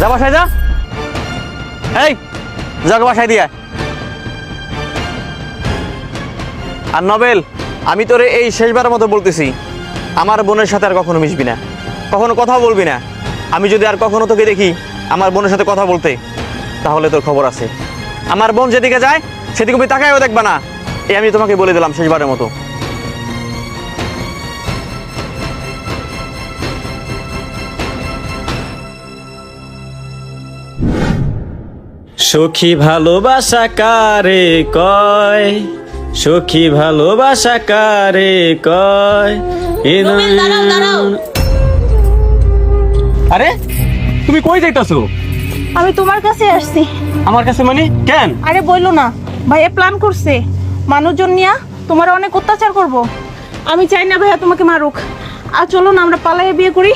যা বাসায় যা। এই যাকে বাসায় দিয়া। আর নবেল, আমি তোরে এই শেষবারের মতো বলতেছি, আমার বোনের সাথে আর কখনো মিশবি না, কখনো কথা বলবি না। আমি যদি আর কখনো তোকে দেখি আমার বোনের সাথে কথা বলতে, তাহলে তোর খবর আছে। আমার বোন যেদিকে যায় সেদিকে তুমি তাকায়ও দেখবা না। এই আমি তোমাকে বলে দিলাম শেষবারের মতো। সখী ভালোবাসা কারে কয়, সখী ভালোবাসা কারে কয়। রুবেল, দাঁড়াও, দাঁড়াও। আরে তুমি কই যাইতাছো? আমি তোমার কাছে আসছি। আমার কাছে মানে কেন? আরে বইলো না, ভাইয়া প্ল্যান করছে মানুষজন নিয়া তোমার অনেক অত্যাচার করব। আমি চাই না ভাইয়া তোমাকে মারুক। আর চলো না আমরা পালাইয়ে বিয়ে করি।